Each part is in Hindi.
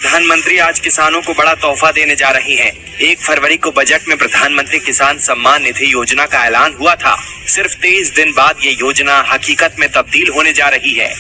प्रधानमंत्री आज किसानों को बड़ा तोहफा देने जा रही हैं। 1 फरवरी को बजट में प्रधानमंत्री किसान सम्मान निधि योजना का ऐलान हुआ था। सिर्फ 23 दिन बाद ये योजना हकीकत में तब्दील होने जा रही है।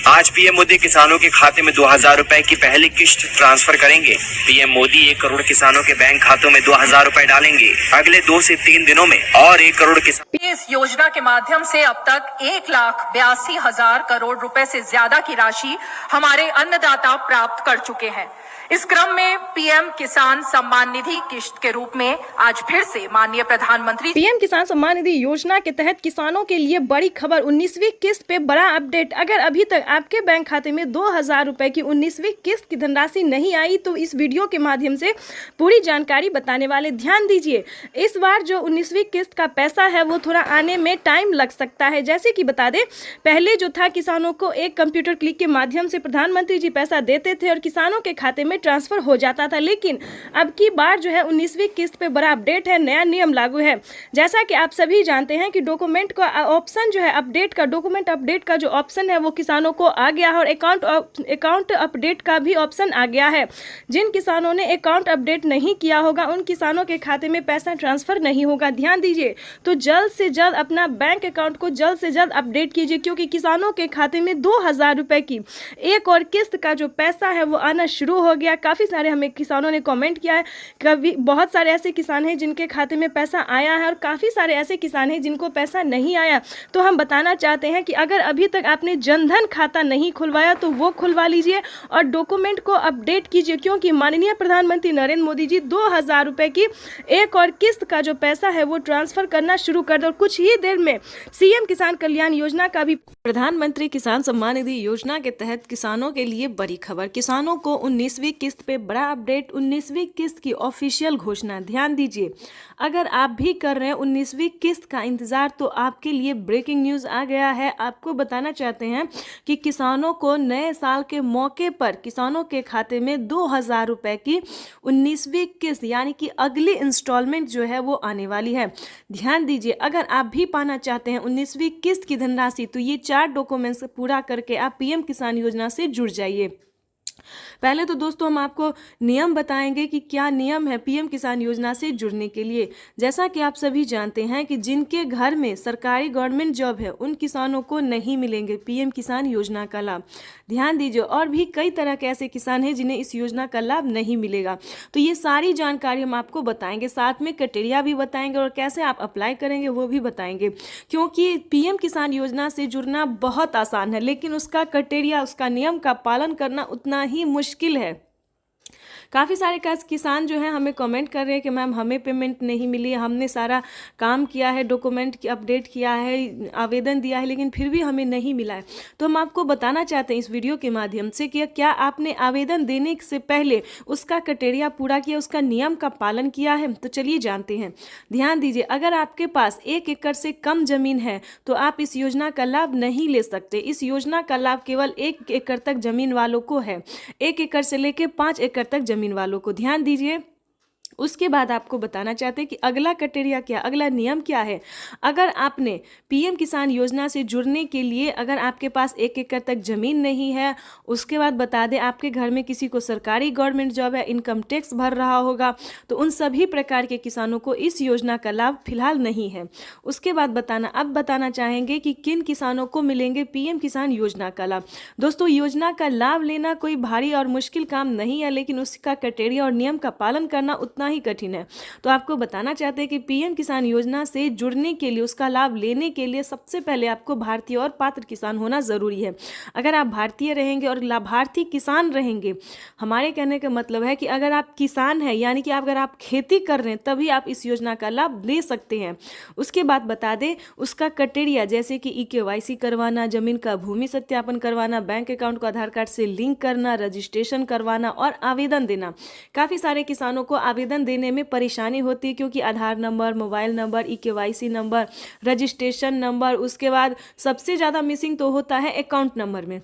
आज पीएम मोदी किसानों के खाते में 2000 रुपए की पहली किश्त ट्रांसफर करेंगे। पीएम मोदी 1 करोड़ किसानों के बैंक खातों में 2000 रुपए डालेंगे। अगले 2 से 3 दिनों में और 1 करोड़ किसान इस योजना के माध्यम से अब तक 1,82,000 करोड़ रुपए से ज्यादा की राशि हमारे अन्नदाता प्राप्त कर चुके हैं। इस क्रम में पीएम किसान सम्मान निधि किश्त के रूप में आज फिर से माननीय प्रधानमंत्री पीएम किसान सम्मान निधि योजना के तहत किसानों के लिए बड़ी खबर। 19वीं किस्त पे बड़ा अपडेट। अगर अभी तक आपके बैंक खाते में 2000 रुपए की 19वीं किस्त की धनराशि नहीं आई तो इस वीडियो के माध्यम से पूरी जानकारी बताने वाले। ध्यान दीजिए, इस बार जो 19वीं किस्त का पैसा है वो थोड़ा आने में टाइम लग सकता है। जैसे कि बता दें, पहले जो था किसानों को एक कंप्यूटर क्लिक के माध्यम से प्रधानमंत्री जी पैसा देते थे और किसानों के खाते में ट्रांसफर हो जाता था। लेकिन अब की बार जो है 19वीं किस्त पे बड़ा अपडेट है, नया नियम लागू है। जैसा कि आप सभी जानते हैं कि डॉक्यूमेंट का ऑप्शन जो है अपडेट का, डॉक्यूमेंट अपडेट का जो ऑप्शन है वो किसानों को आ गया है और अकाउंट अपडेट का भी ऑप्शन आ गया है। जिन किसानों ने अकाउंट अपडेट नहीं किया होगा उन किसानों के खाते में पैसा ट्रांसफर नहीं होगा। ध्यान दीजिए, तो जल्द से जल्द अपना बैंक अकाउंट को जल्द से जल्द अपडेट कीजिए, क्योंकि किसानों के खाते में 2000 रुपए की एक और किस्त का जो पैसा है वो आना शुरू हो गया। काफ़ी सारे हमें किसानों ने कमेंट किया है। कभी बहुत सारे ऐसे किसान हैं जिनके खाते में पैसा आया है और काफ़ी सारे ऐसे किसान हैं जिनको पैसा नहीं आया। तो हम बताना चाहते हैं कि अगर अभी तक आपने जनधन खाता नहीं खुलवाया तो वो खुलवा लीजिए और डॉक्यूमेंट को अपडेट कीजिए, क्योंकि माननीय प्रधानमंत्री नरेंद्र मोदी जी 2000 रुपए की एक और किस्त का जो पैसा है वो ट्रांसफर करना शुरू कर दो। और कुछ ही देर में सीएम किसान कल्याण योजना का भी, प्रधानमंत्री किसान सम्मान निधि योजना के तहत किसानों के लिए बड़ी खबर। किसानों को 19वीं किस्त पे बड़ा अपडेट, 19वीं किस्त की ऑफिशियल घोषणा। ध्यान दीजिए, अगर आप भी कर रहे हैं 19वीं किस्त का इंतजार तो आपके लिए ब्रेकिंग न्यूज़ आ गया है। आपको बताना चाहते हैं कि किसानों को नए साल के मौके पर किसानों के खाते में 2000 रुपए की 19वीं किस्त यानी कि अगली इंस्टॉलमेंट जो है वो आने वाली है। ध्यान दीजिए, अगर आप भी पाना चाहते हैं 19वीं किस्त की धनराशि तो ये 4 डॉक्यूमेंट्स पूरा करके आप पीएम किसान योजना से जुड़ जाइए। पहले तो दोस्तों हम आपको नियम बताएंगे कि क्या नियम है पीएम किसान योजना से जुड़ने के लिए। जैसा कि आप सभी जानते हैं कि जिनके घर में सरकारी गवर्नमेंट जॉब है उन किसानों को नहीं मिलेंगे पीएम किसान योजना का लाभ। ध्यान दीजिए, और भी कई तरह के ऐसे किसान हैं जिन्हें इस योजना का लाभ नहीं मिलेगा। तो ये सारी जानकारी हम आपको बताएंगे, साथ में क्राइटेरिया भी बताएंगे और कैसे आप अप्लाई करेंगे वो भी बताएंगे। क्योंकि पीएम किसान योजना से जुड़ना बहुत आसान है, लेकिन उसका क्राइटेरिया, उसका नियम का पालन करना उतना ही मुश्किल है। काफ़ी सारे किसान जो हैं हमें कमेंट कर रहे हैं कि मैम हमें पेमेंट नहीं मिली, हमने सारा काम किया है, डॉक्यूमेंट की अपडेट किया है, आवेदन दिया है, लेकिन फिर भी हमें नहीं मिला है। तो हम आपको बताना चाहते हैं इस वीडियो के माध्यम से कि क्या आपने आवेदन देने से पहले उसका क्राइटेरिया पूरा किया, उसका नियम का पालन किया है। तो चलिए जानते हैं। ध्यान दीजिए, अगर आपके पास 1 एकड़ से कम जमीन है तो आप इस योजना का लाभ नहीं ले सकते। इस योजना का लाभ केवल 1 एकड़ तक जमीन वालों को है, 1 एकड़ से लेकर 5 एकड़ तक जमीन वालों को। ध्यान दीजिए, उसके बाद आपको बताना चाहते हैं कि अगला क्राइटेरिया क्या, अगला नियम क्या है। अगर आपने पीएम किसान योजना से जुड़ने के लिए, अगर आपके पास 1 एकड़ तक जमीन नहीं है, उसके बाद बता दें आपके घर में किसी को सरकारी गवर्नमेंट जॉब है, इनकम टैक्स भर रहा होगा, तो उन सभी प्रकार के किसानों को इस योजना का लाभ फिलहाल नहीं है। उसके बाद अब बताना चाहेंगे कि किन किसानों को मिलेंगे पीएम किसान योजना का लाभ। दोस्तों, योजना का लाभ लेना कोई भारी और मुश्किल काम नहीं है, लेकिन उसका क्राइटेरिया और नियम का पालन करना उतना ही कठिन है। तो आपको बताना चाहते हैं कि पीएम किसान योजना से जुड़ने के लिए, उसका लाभ लेने के लिए सबसे पहले आपको भारतीय और पात्र किसान होना जरूरी है। अगर आप भारतीय रहेंगे और लाभार्थी किसान रहेंगे, हमारे कहने का मतलब है कि अगर आप किसान हैं यानी कि अगर आप खेती कर रहे हैं तभी आप इस योजना का लाभ ले सकते हैं। उसके बाद बता दें उसका क्राइटेरिया, जैसे कि EKYC करवाना, जमीन का भूमि सत्यापन करवाना, बैंक अकाउंट को आधार कार्ड से लिंक करना, रजिस्ट्रेशन करवाना और आवेदन देना। काफ़ी सारे किसानों को आवेदन देने में परेशानी होती है, क्योंकि Aadhaar number, mobile number, EKYC number, registration number, उसके बाद सबसे ज़्यादा मिसिंग तो होता है अकाउंट नंबर में।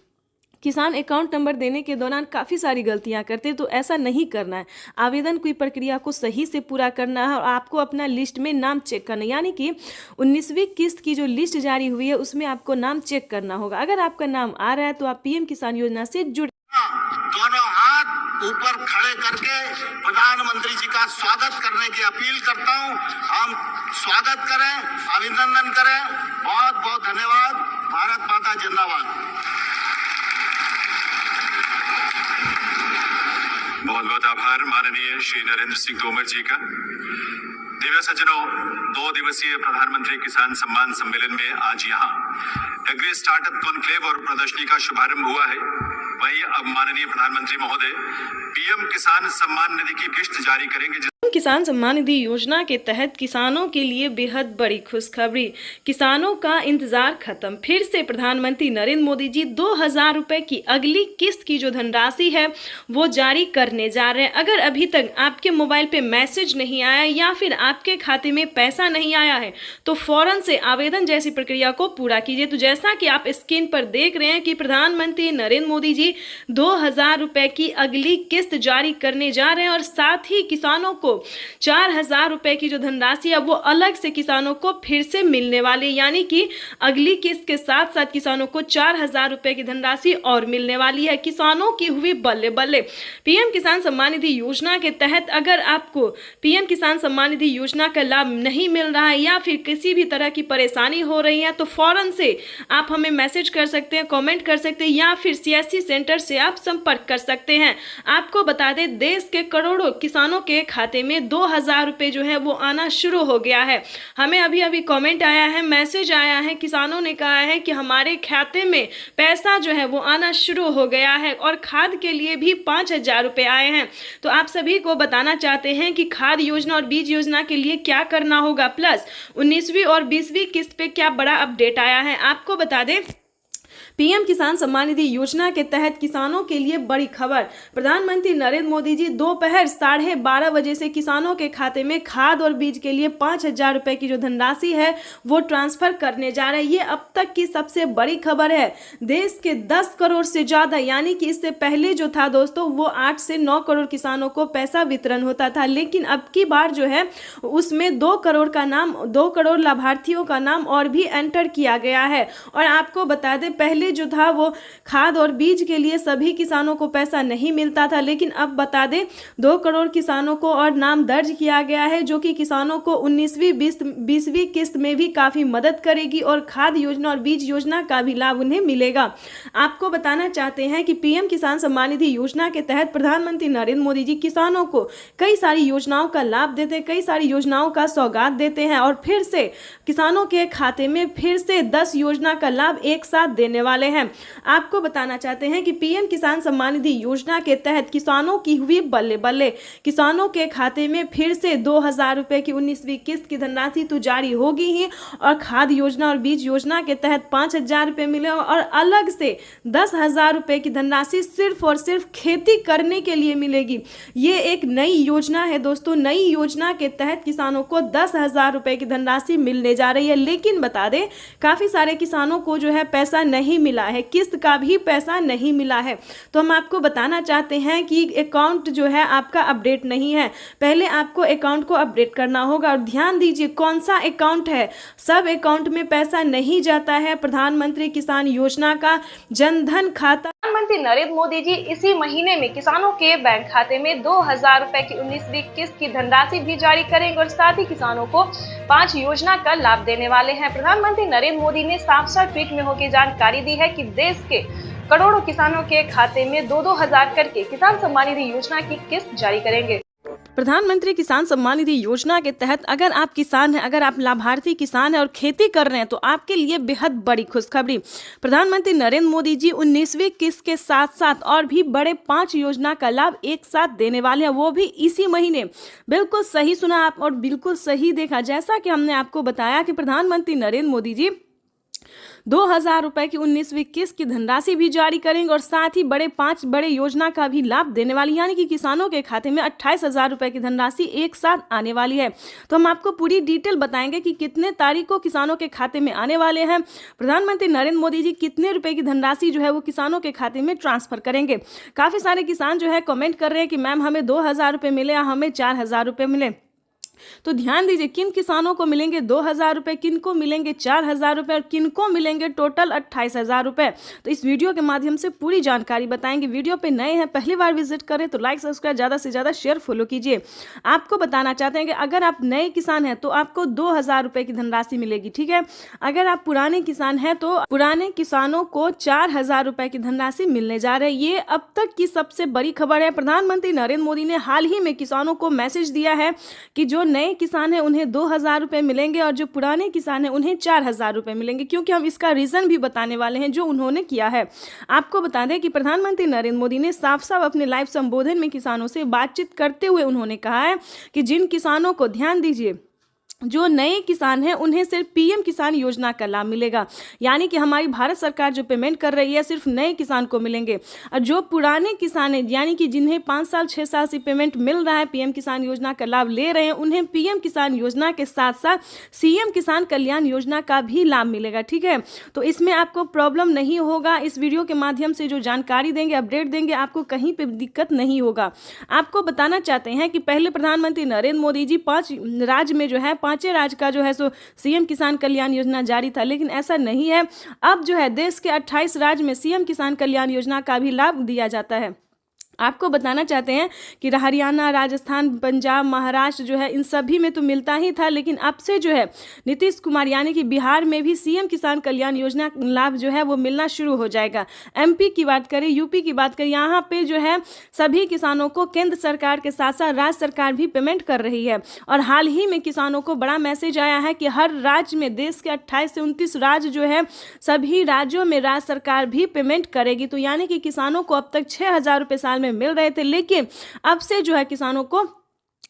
किसान अकाउंट नंबर देने के दौरान काफ़ी सारी गलतियां करते हैं, तो ऐसा नहीं करना है। आवेदन की प्रक्रिया को सही से पूरा करना है और आपको अपना लिस्ट में नाम चेक करना है, यानी कि 19वीं किस्त की जो लिस्ट जारी हुई है उसमें आपको नाम चेक करना होगा। अगर आपका नाम आ रहा है तो आप पीएम किसान योजना से जुड़। दोनों हाथ ऊपर खड़े करके प्रधानमंत्री जी का स्वागत करने की अपील करता हूं। हम स्वागत करें, अभिनंदन करें। बहुत बहुत धन्यवाद। भारत माता जिंदाबाद। बहुत बहुत आभार माननीय श्री नरेंद्र सिंह तोमर जी का। दिव्य सज्जनों, 2 दिवसीय प्रधानमंत्री किसान सम्मान सम्मेलन में आज यहाँ एग्री स्टार्टअप कॉन्क्लेव और प्रदर्शनी का शुभारंभ हुआ है। वहीं अब माननीय प्रधानमंत्री महोदय पीएम किसान सम्मान निधि की किस्त जारी करेंगे। किसान सम्मान निधि योजना के तहत किसानों के लिए बेहद बड़ी खुशखबरी। किसानों का इंतजार खत्म। फिर से प्रधानमंत्री नरेंद्र मोदी जी 2000 रुपए की अगली किस्त की जो धनराशि है वो जारी करने जा रहे हैं। अगर अभी तक आपके मोबाइल पे मैसेज नहीं आया या फिर आपके खाते में पैसा नहीं आया है तो फौरन से आवेदन जैसी प्रक्रिया को पूरा कीजिए। तो जैसा कि आप स्क्रीन पर देख रहे हैं कि प्रधानमंत्री नरेंद्र मोदी जी 2000 रुपए की अगली किस्त जारी करने जा रहे हैं और साथ ही किसानों को 4000 रुपए की जो धनराशि है वो अलग से किसानों को फिर से मिलने वाली, यानी कि अगली किस्त के साथ साथ किसानों को 4000 रुपए की धनराशि और मिलने वाली है। किसानों की हुई बल्ले बल्ले। पीएम किसान सम्मान निधि योजना के तहत अगर आपको पीएम किसान सम्मान निधि योजना का लाभ नहीं मिल रहा है या फिर किसी भी तरह की परेशानी हो रही है तो फौरन से आप हमें मैसेज कर सकते हैं, कमेंट कर सकते हैं या फिर सीएससी सेंटर से आप संपर्क कर सकते हैं। आपको बता दें, देश के करोड़ों किसानों के खाते में 2000 रुपए जो है वो आना शुरू हो गया है। हमें अभी अभी कमेंट आया है, मैसेज आया है, किसानों ने कहा है कि हमारे खाते में पैसा जो है वो आना शुरू हो गया है और खाद के लिए भी 5000 रुपए आए हैं। तो आप सभी को बताना चाहते हैं कि खाद योजना और बीज योजना के लिए क्या करना होगा, प्लस 19वीं और 20वीं किस्त पे क्या बड़ा अपडेट आया है। आपको बता दें, पीएम किसान सम्मान निधि योजना के तहत किसानों के लिए बड़ी खबर। प्रधानमंत्री नरेंद्र मोदी जी दोपहर 12:30 बजे से किसानों के खाते में खाद और बीज के लिए 5000 रुपए की जो धनराशि है वो ट्रांसफर करने जा रहे हैं। ये अब तक की सबसे बड़ी खबर है। देश के 10 करोड़ से ज्यादा, यानी कि इससे पहले जो था दोस्तों वो 8 से 9 करोड़ किसानों को पैसा वितरण होता था, लेकिन अब की बार जो है उसमें 2 करोड़ लाभार्थियों का नाम और भी एंटर किया गया है। और आपको बता दें, पहले जो था वो खाद और बीज के लिए सभी किसानों को पैसा नहीं मिलता था, लेकिन अब बता दें 2 करोड़ किसानों को और नाम दर्ज किया गया है, जो कि किसानों को 19वीं 20वीं किस्त में भी काफी मदद करेगी और खाद योजना और बीज योजना का भी लाभ उन्हें मिलेगा। आपको बताना चाहते हैं कि पीएम किसान सम्मान निधि योजना के तहत प्रधानमंत्री नरेंद्र मोदी जी किसानों को कई सारी योजनाओं का लाभ देते हैं, कई सारी योजनाओं का सौगात देते हैं और फिर से किसानों के खाते में फिर से 10 योजना का लाभ एक साथ देने वाले हैं। आपको बताना चाहते हैं कि पीएम किसान सम्मान निधि योजना के तहत किसानों की हुई बल्ले बल्ले। किसानों के खाते में फिर से 2000 रुपए की 19वीं किस्त की धनराशि तो जारी होगी ही और खाद योजना और बीज योजना के तहत 5000 रुपए मिले और अलग से 10,000 रुपए की धनराशि सिर्फ और सिर्फ खेती करने के लिए मिलेगी। ये एक नई योजना है दोस्तों। नई योजना के तहत किसानों को 10,000 रुपए की धनराशि मिलने जा रही है, लेकिन बता दें काफी सारे किसानों को जो है पैसा नहीं मिला है, किस्त का भी पैसा नहीं मिला है। तो हम आपको बताना चाहते हैं कि अकाउंट जो है आपका अपडेट नहीं है। पहले आपको अकाउंट को अपडेट करना होगा और ध्यान दीजिए कौन सा अकाउंट है। सब अकाउंट में पैसा नहीं जाता है। प्रधानमंत्री किसान योजना का जनधन खाता प्रधानमंत्री नरेंद्र मोदी जी इसी महीने में किसानों के बैंक खाते में 2000 रुपए की 19वीं किस्त की धनराशि भी जारी करेंगे और साथ ही किसानों को 5 योजना का लाभ देने वाले हैं। प्रधानमंत्री नरेंद्र मोदी ने साफ-साफ ट्वीट में होकर जानकारी दी है कि देश के करोड़ों किसानों के खाते में 2-2 हजार करके किसान सम्मान निधि योजना की किस्त जारी करेंगे। प्रधानमंत्री किसान सम्मान निधि योजना के तहत अगर आप किसान हैं, अगर आप लाभार्थी किसान हैं और खेती कर रहे हैं तो आपके लिए बेहद बड़ी खुशखबरी। प्रधानमंत्री नरेंद्र मोदी जी 19वीं किस्त के साथ साथ और भी बड़े 5 योजना का लाभ एक साथ देने वाले हैं, वो भी इसी महीने। बिल्कुल सही सुना आप और बिल्कुल सही देखा। जैसा कि हमने आपको बताया कि प्रधानमंत्री नरेंद्र मोदी जी 2000 रुपए की 19वीं किस्त की धनराशि भी जारी करेंगे और साथ ही 5 बड़े योजना का भी लाभ देने वाली, यानी कि किसानों के खाते में 28,000 रुपए की धनराशि एक साथ आने वाली है। तो हम आपको पूरी डिटेल बताएंगे कि कितने तारीख को किसानों के खाते में आने वाले हैं। प्रधानमंत्री नरेंद्र मोदी जी कितने रुपए की धनराशि जो है वो किसानों के खाते में ट्रांसफर करेंगे। काफी सारे किसान जो है कमेंट कर रहे हैं कि मैम हमें 2000 रुपए मिले या हमें 4000 रुपए मिले। तो ध्यान दीजिए किन किसानों को मिलेंगे 2,000 रुपये, किन को मिलेंगे 4,000 रुपये और किन को मिलेंगे टोटल 28,000 रुपये। तो इस वीडियो के माध्यम से पूरी जानकारी बताएंगे। वीडियो पे नए हैं, पहली बार विजिट करें तो लाइक सब्सक्राइब ज़्यादा से ज़्यादा शेयर फॉलो कीजिए। आपको बताना चाहते हैं कि अगर आप नए किसान हैं तो आपको 2,000 रुपये की धनराशि मिलेगी, ठीक है। अगर आप पुराने किसान हैं तो पुराने किसानों को 4,000 रुपये की धनराशि मिलने जा रही है। ये अब तक की सबसे बड़ी खबर है। प्रधानमंत्री नरेंद्र मोदी ने हाल ही में किसानों को मैसेज दिया है कि जो नए किसान हैं उन्हें 2,000 रुपये मिलेंगे और जो पुराने किसान हैं उन्हें 4,000 रुपये मिलेंगे, क्योंकि हम इसका रीज़न भी बताने वाले हैं जो उन्होंने किया है। आपको बता दें कि प्रधानमंत्री नरेंद्र मोदी ने साफ साफ अपने लाइव संबोधन में किसानों से बातचीत करते हुए उन्होंने कहा है कि जिन किसानों को, ध्यान दीजिए, जो नए किसान हैं उन्हें सिर्फ पीएम किसान योजना का लाभ मिलेगा, यानी कि हमारी भारत सरकार जो पेमेंट कर रही है सिर्फ नए किसान को मिलेंगे। और जो पुराने किसान हैं, यानी कि जिन्हें 5 साल 6 साल से पेमेंट मिल रहा है, पीएम किसान योजना का लाभ ले रहे हैं, उन्हें पीएम किसान योजना के साथ साथ सीएम किसान कल्याण योजना का भी लाभ मिलेगा, ठीक है। तो इसमें आपको प्रॉब्लम नहीं होगा। इस वीडियो के माध्यम से जो जानकारी देंगे, अपडेट देंगे, आपको कहीं पर दिक्कत नहीं होगा। आपको बताना चाहते हैं कि पहले प्रधानमंत्री नरेंद्र मोदी जी 5 राज्य में जो है, 5 राज्य का जो है सो सीएम किसान कल्याण योजना जारी था, लेकिन ऐसा नहीं है। अब जो है देश के 28 राज्य में सीएम किसान कल्याण योजना का भी लाभ दिया जाता है। आपको बताना चाहते हैं कि हरियाणा, राजस्थान, पंजाब, महाराष्ट्र जो है इन सभी में तो मिलता ही था, लेकिन अब से जो है नीतीश कुमार यानी कि बिहार में भी सीएम किसान कल्याण योजना लाभ जो है वो मिलना शुरू हो जाएगा। एमपी की बात करें, यूपी की बात करें, यहाँ पे जो है सभी किसानों को केंद्र सरकार के साथ साथ राज्य सरकार भी पेमेंट कर रही है। और हाल ही में किसानों को बड़ा मैसेज आया है कि हर राज्य में, देश के 28 से 29 राज्य जो है, सभी राज्यों में राज्य सरकार भी पेमेंट करेगी। तो यानी कि किसानों को अब तक 6,000 रुपये साल में मिल रहे थे, लेकिन अब से जो है किसानों को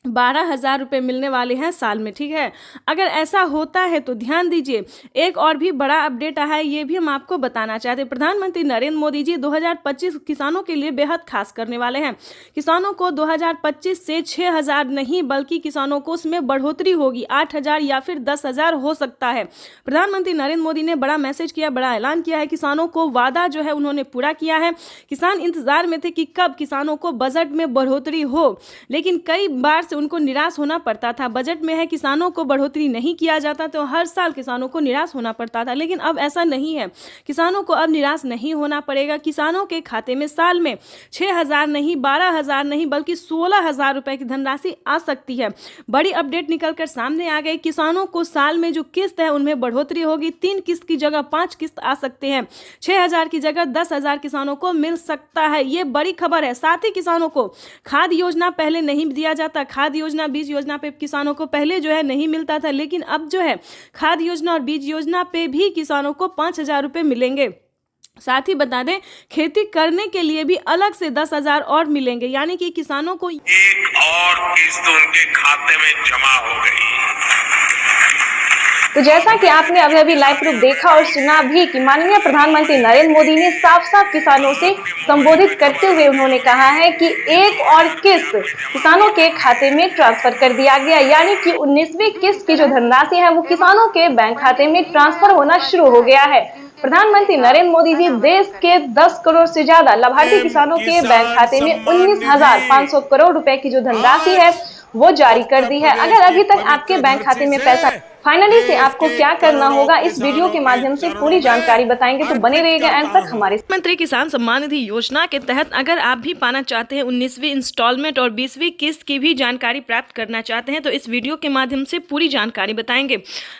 12,000 रुपये मिलने वाले हैं साल में, ठीक है। अगर ऐसा होता है तो ध्यान दीजिए, एक और भी बड़ा अपडेट आया है, ये भी हम आपको बताना चाहते हैं। प्रधानमंत्री नरेंद्र मोदी जी 2025 किसानों के लिए बेहद खास करने वाले हैं। किसानों को 2025 से 6,000 नहीं बल्कि किसानों को उसमें बढ़ोतरी होगी, 8,000 या फिर 10,000 हो सकता है। प्रधानमंत्री नरेंद्र मोदी ने बड़ा मैसेज किया, बड़ा ऐलान किया है। किसानों को वादा जो है उन्होंने पूरा किया है। किसान इंतजार में थे कि कब किसानों को बजट में बढ़ोतरी हो, लेकिन कई बार उनको निराश होना पड़ता था। बजट में है किसानों को बढ़ोतरी नहीं किया जाता तो हर साल किसानों को निराश होना पड़ता था, लेकिन अब ऐसा नहीं है। किसानों को अब निराश नहीं होना पड़ेगा। किसानों के खाते में साल में 6,000 नहीं, 12,000 नहीं बल्कि 16,000 रुपए की धनराशि आ सकती है। बड़ी अपडेट निकलकर सामने आ गई। किसानों को साल में जो किस्त है उनमें बढ़ोतरी होगी। 3 किस्त की जगह 5 किस्त आ सकते हैं। 6,000 की जगह 10,000 किसानों को मिल सकता है। ये बड़ी खबर है। साथ ही किसानों को खाद योजना पहले नहीं दिया जाता, खाद योजना, बीज योजना पे किसानों को पहले जो है नहीं मिलता था, लेकिन अब जो है खाद योजना और बीज योजना पे भी किसानों को 5,000 रुपये मिलेंगे। साथ ही बता दें, खेती करने के लिए भी अलग से 10,000 और मिलेंगे, यानी कि किसानों को एक और किस्त उनके खाते में जमा हो गई। तो जैसा कि आपने अभी लाइव प्रूफ देखा और सुना भी कि माननीय प्रधानमंत्री नरेंद्र मोदी ने साफ साफ किसानों से संबोधित करते हुए उन्होंने कहा है कि एक और किस्त किसानों के खाते में ट्रांसफर कर दिया गया, यानी कि 19वीं किस्त की जो धनराशि है वो किसानों के बैंक खाते में ट्रांसफर होना शुरू हो गया है। प्रधानमंत्री नरेंद्र मोदी जी देश के 10 करोड़ से ज्यादा लाभार्थी किसानों के बैंक खाते में 19,500 करोड़ रुपए की जो धनराशि है वो जारी कर दी है। अगर अभी तक आपके बैंक खाते में पैसा फाइनली से आपको क्या करना होगा, इस वीडियो के माध्यम से पूरी जानकारी बताएंगे, तो बने रहिएगा एंड तक हमारे। प्रधानमंत्री किसान सम्मान निधि योजना के तहत अगर आप भी पाना चाहते हैं 19वीं इंस्टॉलमेंट और 20वीं किस्त की भी जानकारी प्राप्त करना चाहते हैं तो इस वीडियो के माध्यम से पूरी जानकारी बताएंगे।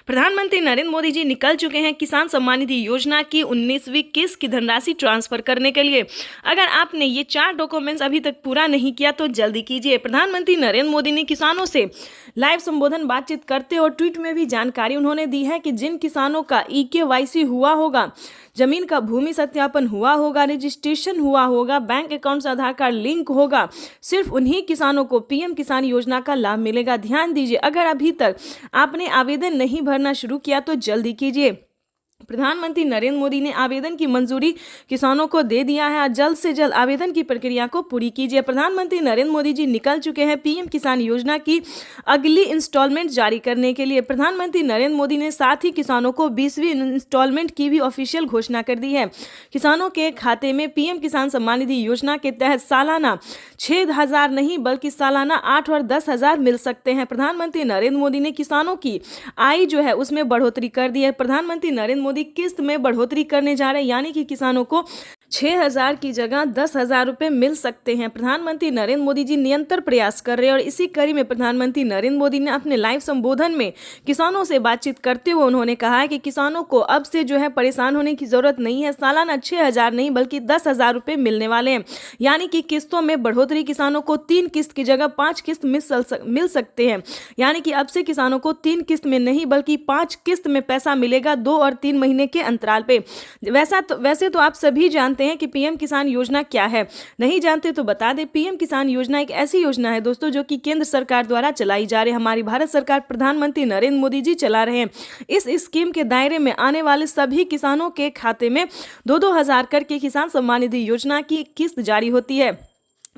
प्रधानमंत्री नरेंद्र मोदी जी निकल चुके हैं किसान सम्मान निधि योजना की 19वीं किस्त की धनराशि ट्रांसफर करने के लिए। अगर आपने ये 4 डॉक्यूमेंट्स अभी तक पूरा नहीं किया तो जल्दी कीजिए। प्रधानमंत्री नरेंद्र मोदी ने किसानों से लाइव संबोधन बातचीत करते और ट्वीट में भी जानकारी उन्होंने दी है कि जिन किसानों का EKYC हुआ होगा, जमीन का भूमि सत्यापन हुआ होगा, रजिस्ट्रेशन हुआ होगा, बैंक अकाउंट से आधार कार्ड लिंक होगा, सिर्फ उन्हीं किसानों को पीएम किसान योजना का लाभ मिलेगा। ध्यान दीजिए, अगर अभी तक आपने आवेदन नहीं भरना शुरू किया तो जल्दी कीजिए। प्रधानमंत्री नरेंद्र मोदी ने आवेदन की मंजूरी किसानों को दे दिया है। जल्द से जल्द आवेदन की प्रक्रिया को पूरी कीजिए। प्रधानमंत्री नरेंद्र मोदी जी निकल चुके हैं पीएम किसान योजना की अगली इंस्टॉलमेंट जारी करने के लिए। प्रधानमंत्री नरेंद्र मोदी ने साथ ही किसानों को 20वीं इंस्टॉलमेंट की भी ऑफिशियल घोषणा कर दी है। किसानों के खाते में पीएम किसान सम्मान निधि योजना के तहत सालाना 6,000 नहीं बल्कि सालाना 8 और 10,000 मिल सकते हैं। प्रधानमंत्री नरेंद्र मोदी ने किसानों की आय जो है उसमें बढ़ोतरी कर दी है। प्रधानमंत्री नरेंद्र मोदी किस्त में बढ़ोतरी करने जा रहे हैं, यानी कि किसानों को 6,000 की जगह 10,000 रुपए मिल सकते हैं। प्रधानमंत्री नरेंद्र मोदी जी निरंतर प्रयास कर रहे हैं और इसी कड़ी में प्रधानमंत्री नरेंद्र मोदी ने अपने लाइव संबोधन में किसानों से बातचीत करते हुए उन्होंने कहा है कि किसानों को अब से जो है परेशान होने की जरूरत नहीं है। सालाना 6,000 नहीं बल्कि 10,000 रुपए मिलने वाले हैं, यानी कि किस्तों में बढ़ोतरी। किसानों को 3 किस्त की जगह 5 किस्त मिल सकते हैं, यानी कि अब से किसानों को 3 किस्त में नहीं बल्कि 5 किस्त में पैसा मिलेगा 2 और 3 महीने के अंतराल पे। वैसे तो आप सभी जानते हैं कि पीएम किसान योजना क्या है। नहीं जानते तो बता दें, पीएम किसान योजना एक ऐसी योजना है दोस्तों जो कि केंद्र सरकार द्वारा चलाई जा रही है। हमारी भारत सरकार प्रधानमंत्री नरेंद्र मोदी जी चला रहे हैं। इस स्कीम के दायरे में आने वाले सभी किसानों के खाते में 2-2 हज़ार करके किसान सम्मान निधि योजना की किस्त जारी होती है।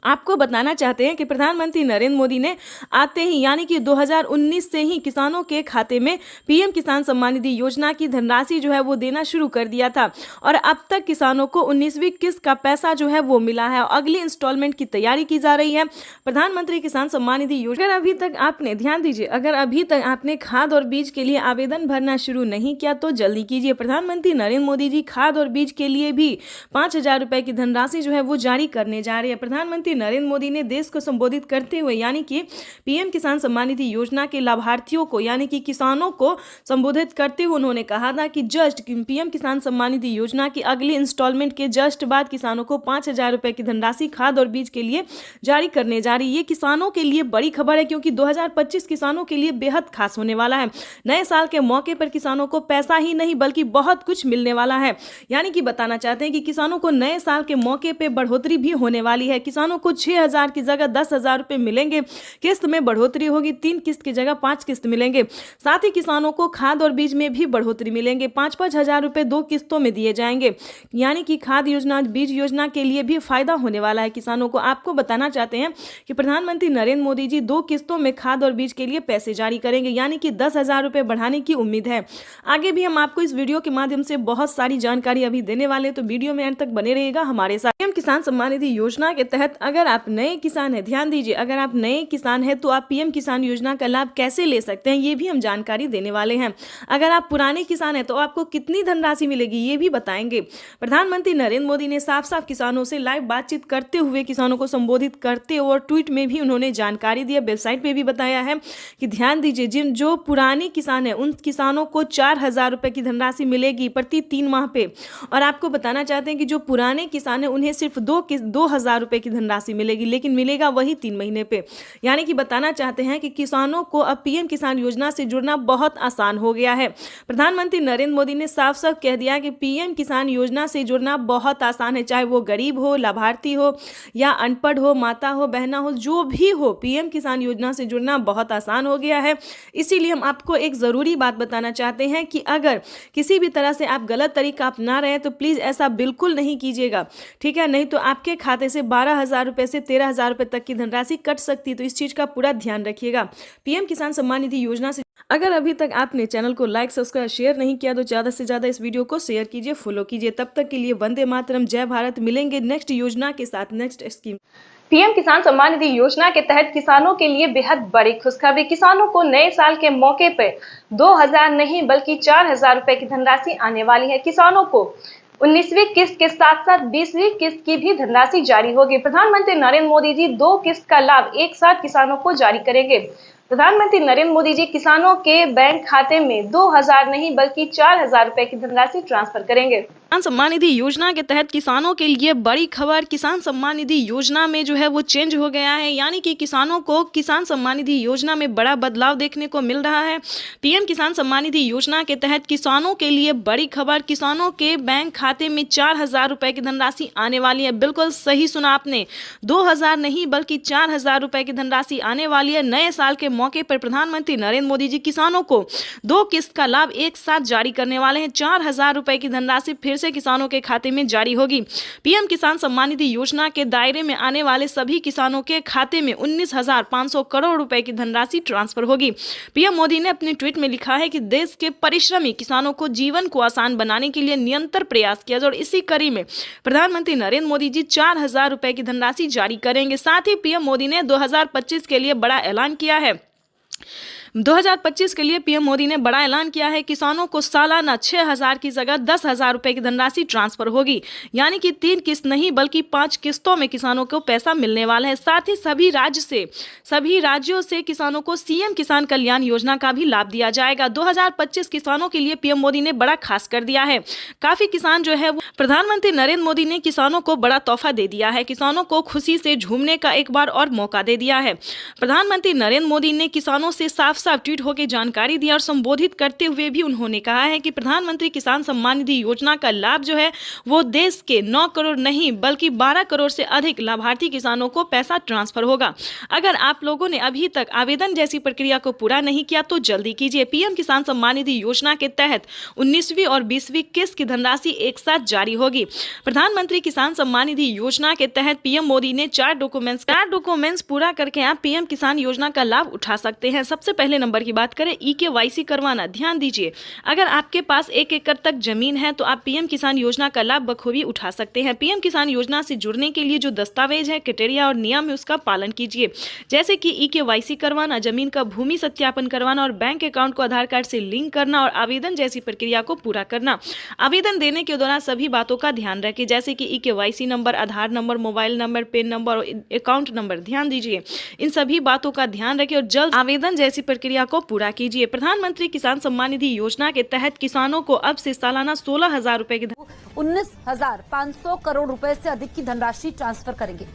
आपको बताना चाहते हैं कि प्रधानमंत्री नरेंद्र मोदी ने आते ही यानी कि 2019 से ही किसानों के खाते में पीएम किसान सम्मान निधि योजना की धनराशि जो है वो देना शुरू कर दिया था और अब तक किसानों को 19वीं किस्त का पैसा जो है वो मिला है। अगली इंस्टॉलमेंट की तैयारी की जा रही है। प्रधानमंत्री किसान सम्मान निधि योजना अगर अभी तक आपने ध्यान दीजिए, अगर अभी तक आपने खाद और बीज के लिए आवेदन भरना शुरू नहीं किया तो जल्दी कीजिए। प्रधानमंत्री नरेंद्र मोदी जी खाद और बीज के लिए भी 5,000 रुपए की धनराशि जो है वो जारी करने जा रही है। प्रधानमंत्री नरेंद्र मोदी ने देश को संबोधित करते हुए यानी कि पीएम किसान सम्मान निधि योजना के लाभार्थियों को यानी कि किसानों को संबोधित करते हुए उन्होंने कहा था कि जस्ट पीएम किसान सम्मान निधि योजना की अगली इंस्टॉलमेंट के जस्ट बाद किसानों को 5,000 रुपए की धनराशि खाद और बीज के लिए जारी करने जा रही है। ये किसानों के लिए बड़ी खबर है क्योंकि 2025 किसानों के लिए बेहद खास होने वाला है। नए साल के मौके पर किसानों को पैसा ही नहीं बल्कि बहुत कुछ मिलने वाला है, यानी कि बताना चाहते हैं कि किसानों को नए साल के मौके पर बढ़ोतरी भी होने वाली है। किसानों को 6,000 की जगह 10,000 रुपए मिलेंगे। किस्त में बढ़ोतरी होगी, 3 किस्त की जगह 5 किस्त मिलेंगे। साथ ही किसानों को खाद और बीज में भी बढ़ोतरी मिलेंगे। 5-5 हज़ार रुपए 2 किस्तों में दिए जाएंगे, यानी कि खाद योजना बीज योजना के लिए भी फायदा होने वाला है किसानों को। आपको बताना चाहते हैं कि प्रधानमंत्री नरेंद्र मोदी जी 2 किस्तों में खाद और बीज के लिए पैसे जारी करेंगे, यानी कि 10,000 रुपए बढ़ाने की उम्मीद है। आगे भी हम आपको इस वीडियो के माध्यम से बहुत सारी जानकारी अभी देने वाले, तो वीडियो में अंत तक बने रहिएगा हमारे साथ। पीएम किसान सम्मान निधि योजना के तहत अगर आप नए किसान हैं, ध्यान दीजिए, अगर आप नए किसान हैं तो आप पीएम किसान योजना का लाभ कैसे ले सकते हैं ये भी हम जानकारी देने वाले हैं। अगर आप पुराने किसान हैं तो आपको कितनी धनराशि मिलेगी ये भी बताएंगे। प्रधानमंत्री नरेंद्र मोदी ने साफ साफ किसानों से लाइव बातचीत करते हुए किसानों को संबोधित करते हुए और ट्वीट में भी उन्होंने जानकारी दी, वेबसाइट पे भी बताया है कि ध्यान दीजिए, जिन जो पुराने किसान हैं उन किसानों को 4,000 रुपए की धनराशि मिलेगी प्रति 3 माह पे। और आपको बताना चाहते हैं कि जो पुराने किसान हैं उन्हें सिर्फ 2,000 रुपए की धनराशि मिलेगी, लेकिन मिलेगा वही 3 महीने पे। यानी कि बताना चाहते हैं कि किसानों को अब पीएम किसान योजना से जुड़ना बहुत आसान हो गया है। प्रधानमंत्री नरेंद्र मोदी ने साफ साफ कह दिया कि पीएम किसान योजना से जुड़ना बहुत आसान है, चाहे वो गरीब हो, लाभार्थी हो या अनपढ़ हो, माता हो, बहना हो, जो भी हो, पीएम किसान योजना से जुड़ना बहुत आसान हो गया है। इसीलिए हम आपको एक ज़रूरी बात बताना चाहते हैं कि अगर किसी भी तरह से आप गलत तरीका अपना रहे हैं तो प्लीज़ ऐसा बिल्कुल नहीं कीजिएगा, ठीक है? नहीं तो आपके खाते से 12,000 रुपये से 13,000 रुपये तक की धनराशि कट सकती है, तो इस चीज़ का पूरा ध्यान रखिएगा। पीएम किसान सम्मान निधि योजना से अगर अभी तक आपने चैनल को लाइक सब्सक्राइब शेयर नहीं किया तो ज़्यादा से ज़्यादा इस वीडियो को शेयर कीजिए, फॉलो कीजिए। तब तक के लिए वंदे मातरम, जय भारत। मिलेंगे नेक्स्ट योजना के साथ, नेक्स्ट स्कीम। पीएम किसान सम्मान निधि योजना के तहत किसानों के लिए बेहद बड़ी खुशखबरी। किसानों को नए साल के मौके पर 2,000 नहीं बल्कि 4,000 रुपए की धनराशि आने वाली है। किसानों को 19वीं किस्त के साथ साथ 20वीं किस्त की भी धनराशि जारी होगी। प्रधानमंत्री नरेंद्र मोदी जी 2 किस्त का लाभ एक साथ किसानों को जारी करेंगे। प्रधानमंत्री नरेंद्र मोदी जी किसानों के बैंक खाते में 2,000 नहीं बल्कि 4,000 रुपए की धनराशि ट्रांसफर करेंगे। किसान सम्मान निधि योजना के तहत किसानों के लिए बड़ी खबर। किसान सम्मान निधि योजना में जो है वो चेंज हो गया है, यानी कि किसानों को किसान सम्मान निधि योजना में बड़ा बदलाव देखने को मिल रहा है। पीएम किसान सम्मान निधि योजना के तहत किसानों के लिए बड़ी खबर। किसानों के बैंक खाते में 4,000 रुपए की धनराशि आने वाली है। बिल्कुल सही सुना आपने, 2,000 नहीं बल्कि 4,000 रुपए की धनराशि आने वाली है। नए साल के मौके पर प्रधानमंत्री नरेंद्र मोदी जी किसानों को 2 किस्त का लाभ एक साथ जारी करने वाले हैं। 4,000 रुपए की धनराशि फिर से किसानों के खाते में जारी होगी। पीएम किसान सम्मान निधि योजना के दायरे में आने वाले सभी किसानों के खाते में 19,500 करोड़ रुपए की धनराशि ट्रांसफर होगी। पीएम मोदी ने अपने ट्वीट में लिखा है कि देश के परिश्रमी किसानों को जीवन को आसान बनाने के लिए निरंतर प्रयास किया जाए और इसी कड़ी में प्रधानमंत्री नरेंद्र मोदी जी 4,000 रुपए की धनराशि जारी करेंगे। साथ ही पीएम मोदी ने 2025 के लिए बड़ा ऐलान किया है। 2025 के लिए पीएम मोदी ने बड़ा ऐलान किया है। किसानों को सालाना 6,000 की जगह 10,000 रुपए की धनराशि ट्रांसफर होगी, यानी कि 3 किस्त नहीं बल्कि 5 किस्तों में किसानों को पैसा मिलने वाला है। साथ ही सभी राज्यों से किसानों को सीएम किसान कल्याण योजना का भी लाभ दिया जाएगा। 2025 किसानों के लिए पीएम मोदी ने बड़ा खास कर दिया है। काफी किसान जो है वो प्रधानमंत्री नरेंद्र मोदी ने किसानों को बड़ा तोहफा दे दिया है। किसानों को खुशी से झूमने का एक बार और मौका दे दिया है। प्रधानमंत्री नरेंद्र मोदी ने किसानों से साफ ट्वीट होकर जानकारी दी और संबोधित करते हुए भी उन्होंने कहा है कि प्रधानमंत्री किसान सम्मान निधि योजना का लाभ जो है वो देश के 9 करोड़ नहीं बल्कि 12 करोड़ से अधिक लाभार्थी किसानों को पैसा ट्रांसफर होगा। अगर आप लोगों ने अभी तक आवेदन जैसी प्रक्रिया को पूरा नहीं किया तो जल्दी कीजिए। पीएम किसान सम्मान निधि योजना के तहत 19वीं और 20वीं किस्त की धनराशि एक साथ जारी होगी। प्रधानमंत्री किसान सम्मान निधि योजना के तहत पीएम मोदी ने 4 डॉक्यूमेंट्स पूरा करके आप पीएम किसान योजना का लाभ उठा सकते हैं। सबसे पहले नंबर की बात करें, EKYC करवाना। ध्यान दीजिए, अगर आपके पास 1 एकड़ तक जमीन है तो आप पीएम किसान योजना का लाभ बखूबी उठा सकते हैं। पीएम किसान योजना से जुड़ने के लिए जो दस्तावेज है, क्राइटेरिया और नियम है उसका पालन कीजिए, जैसे कि EKYC करवाना, जमीन का भूमि सत्यापन करवाना और बैंक अकाउंट को आधार कार्ड से लिंक करना और आवेदन जैसी प्रक्रिया को पूरा करना। आवेदन देने के दौरान सभी बातों का ध्यान रखें, जैसे कि EKYC number, Aadhaar number, mobile number, PAN number और अकाउंट नंबर। ध्यान दीजिए, इन सभी बातों का ध्यान रखें और जल्द आवेदन जैसी प्रक्रिया को पूरा कीजिए। प्रधानमंत्री किसान सम्मान निधि योजना के तहत किसानों को अब से सालाना 16,000 रुपए की 19,500 करोड़ रुपए से अधिक की धनराशि ट्रांसफर करेंगे।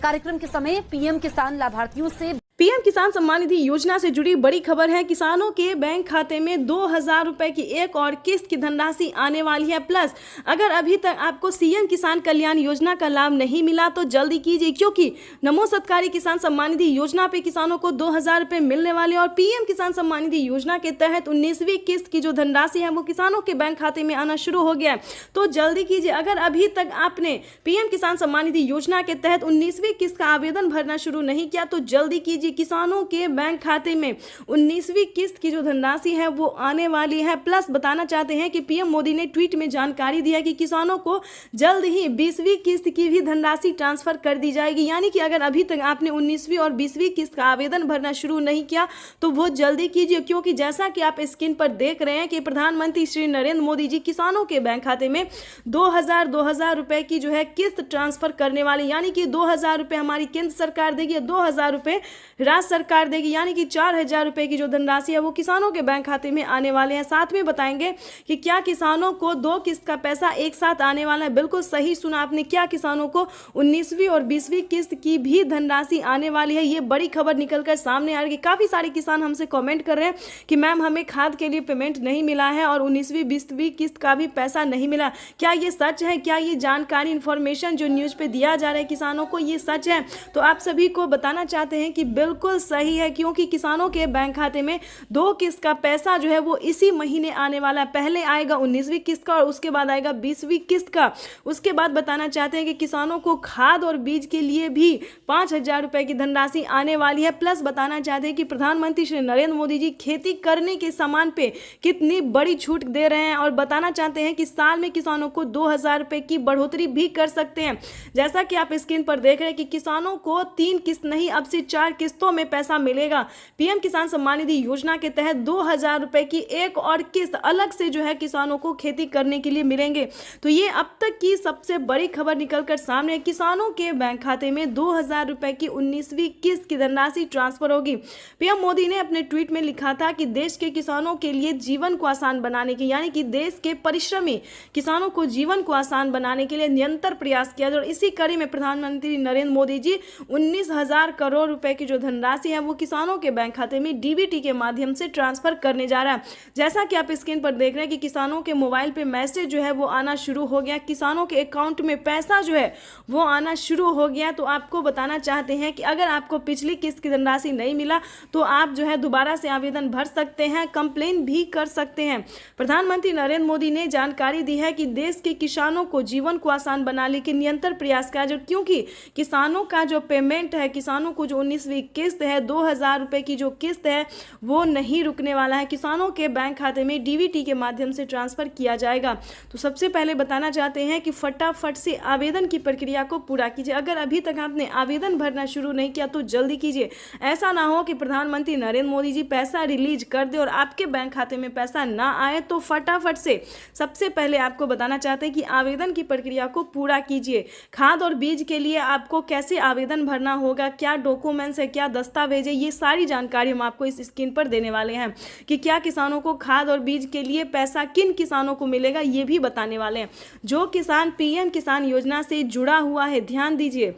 कार्यक्रम के समय पीएम किसान लाभार्थियों से पीएम किसान सम्मान निधि योजना से जुड़ी बड़ी खबर है। किसानों के बैंक खाते में 2,000 रुपए की एक और किस्त की धनराशि आने वाली है। प्लस अगर अभी तक आपको सीएम किसान कल्याण योजना का लाभ नहीं मिला तो जल्दी कीजिए, क्योंकि नमो सत्कारी किसान सम्मान निधि योजना पे किसानों को 2,000 रुपए मिलने वाले और पीएम किसान सम्मान निधि योजना के तहत 19वीं किस्त की जो धनराशि है वो किसानों के बैंक खाते में आना शुरू हो गया है। तो जल्दी कीजिए, अगर अभी तक आपने पीएम किसान सम्मान निधि योजना के तहत 19वीं किस्त का आवेदन भरना शुरू नहीं किया तो जल्दी कीजिए। किसानों के बैंक खाते में 19वीं किस्त की जो धनराशि है वो आने वाली है। प्लस बताना चाहते हैं कि पीएम मोदी ने ट्वीट में जानकारी दी है कि किसानों को जल्द ही 20वीं किस्त की भी धनराशि ट्रांसफर कर दी जाएगी, यानी कि अगर अभी तक आपने 19वीं और 20वीं किस्त का आवेदन भरना शुरू नहीं किया तो वो जल्दी कीजिए, क्योंकि जैसा कि आप स्क्रीन पर देख रहे हैं कि प्रधानमंत्री श्री नरेंद्र मोदी जी किसानों के बैंक खाते में 2,000 रुपए की जो है किस्त ट्रांसफर करने वाले, यानी कि 2,000 रुपए हमारी केंद्र सरकार देगी, 2,000 रुपए राज्य सरकार देगी, यानी कि 4,000 रुपए की जो धनराशि है वो किसानों के बैंक खाते में आने वाले हैं। साथ में बताएंगे कि क्या किसानों को 2 किस्त का पैसा एक साथ आने वाला है। बिल्कुल सही सुना आपने, क्या किसानों को 19वीं और 20वीं किस्त की भी धनराशि आने वाली है। ये बड़ी खबर निकलकर सामने आ रही है। काफी सारे किसान हमसे कमेंट कर रहे हैं कि मैम हमें खाद के लिए पेमेंट नहीं मिला है और 19वीं 20वीं किस्त का भी पैसा नहीं मिला। क्या ये सच है? क्या ये जानकारी इन्फॉर्मेशन जो न्यूज पे दिया जा रहा है किसानों को ये सच है? तो आप सभी को बताना चाहते हैं कि बिल्कुल सही है, क्योंकि किसानों के बैंक खाते में 2 किस्त का पैसा जो है वो इसी महीने आने वाला है। पहले आएगा 19वीं किस्त का और उसके बाद आएगा 20वीं किस्त का। उसके बाद बताना चाहते हैं कि किसानों को खाद और बीज के लिए भी 5,000 रुपए की धनराशि आने वाली है। प्लस बताना चाहते हैं कि प्रधानमंत्री श्री नरेंद्र मोदी जी खेती करने के सामान पे कितनी बड़ी छूट दे रहे हैं और बताना चाहते हैं कि साल में किसानों को 2,000 रुपए की बढ़ोतरी भी कर सकते हैं। जैसा कि आप स्क्रीन पर देख रहे हैं कि किसानों को 3 किस्त नहीं अब से 4 किस्तों में पैसा मिलेगा। पीएम किसान सम्मान निधि योजना के तहत 2,000 रुपए की एक और किस्त अलग से जो है किसानों को खेती करने के लिए मिलेंगे। तो ये अब तक की सबसे बड़ी खबर निकलकर सामने, किसानों के बैंक खाते में 2,000 रुपए की 19वीं किस्त की धनराशि ट्रांसफर होगी। पीएम मोदी ने अपने ट्वीट में लिखा था कि देश के किसानों के लिए जीवन को आसान बनाने के, यानी कि देश के परिश्रमी किसानों को जीवन को आसान बनाने के लिए निरंतर प्रयास किया जाए। और इसी कड़ी में प्रधानमंत्री नरेंद्र मोदी जी 19,000 करोड़ रुपए की जो धनराशि है वो किसानों के बैंक खाते में डीबीटी के माध्यम से ट्रांसफर करने जा रहा है। जैसा कि आप स्क्रीन पर देख रहे हैं कि किसानों के मोबाइल पे मैसेज जो है वो आना शुरू हो गया, किसानों के अकाउंट में पैसा जो है वो आना शुरू हो गया। तो आपको बताना चाहते हैं कि अगर आपको पिछली किस्त की धनराशि नहीं मिला तो आप जो है दोबारा से आवेदन भर सकते हैं, कंप्लेन भी कर सकते हैं। प्रधानमंत्री नरेंद्र मोदी ने जानकारी दी है कि देश के किसानों को जीवन को आसान बनाने के निरंतर प्रयास किया जाए, क्योंकि किसानों का जो पेमेंट है, किसानों को जो 19वीं किस्त है 2000 रुपए की जो किस्त है वो नहीं रुकने वाला है, किसानों के बैंक खाते में डीबीटी के माध्यम से ट्रांसफर किया जाएगा। तो सबसे पहले बताना चाहते हैं कि फटाफट से आवेदन की प्रक्रिया को पूरा कीजिए। अगर अभी तक आपने आवेदन भरना शुरू नहीं किया तो जल्दी कीजिए। ऐसा ना हो कि प्रधानमंत्री नरेंद्र मोदी जी पैसा रिलीज कर दे और आपके बैंक खाते में पैसा ना आए। तो फटाफट से सबसे पहले आपको बताना चाहते हैं कि आवेदन की प्रक्रिया को पूरा कीजिए। खाद और बीज के लिए आपको कैसे आवेदन भरना होगा, क्या डॉक्यूमेंट्स है, क्या दस्तावेज है, ये सारी जानकारी हम आपको इस स्क्रीन पर देने वाले हैं कि क्या किसानों को खाद और बीज के लिए पैसा किन किसानों को मिलेगा ये भी बताने वाले हैं। जो किसान पीएम किसान योजना से जुड़ा हुआ है, ध्यान दीजिए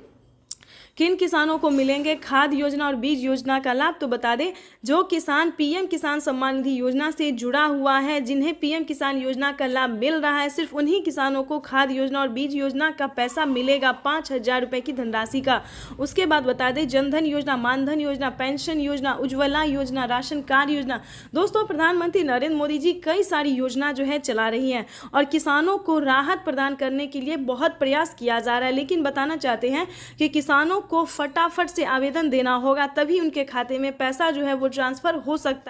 किन किसानों को मिलेंगे खाद योजना और बीज योजना का लाभ। तो बता दें, जो किसान पीएम किसान सम्मान निधि योजना से जुड़ा हुआ है, जिन्हें पीएम किसान योजना का लाभ मिल रहा है, सिर्फ उन्हीं किसानों को खाद योजना और बीज योजना का पैसा मिलेगा 5000 रुपए की धनराशि का। उसके बाद बता दें, जनधन योजना, मानधन योजना, पेंशन योजना, उज्ज्वला योजना, राशन कार्ड योजना। दोस्तों, प्रधानमंत्री नरेंद्र मोदी जी कई सारी योजना जो है चला रही हैं और किसानों को राहत प्रदान करने के लिए बहुत प्रयास किया जा रहा है। लेकिन बताना चाहते हैं कि किसानों को फटाफट से आवेदन देना होगा, तभी उनके खाते में पैसा जो है वो ट्रांसफर हो सकता है।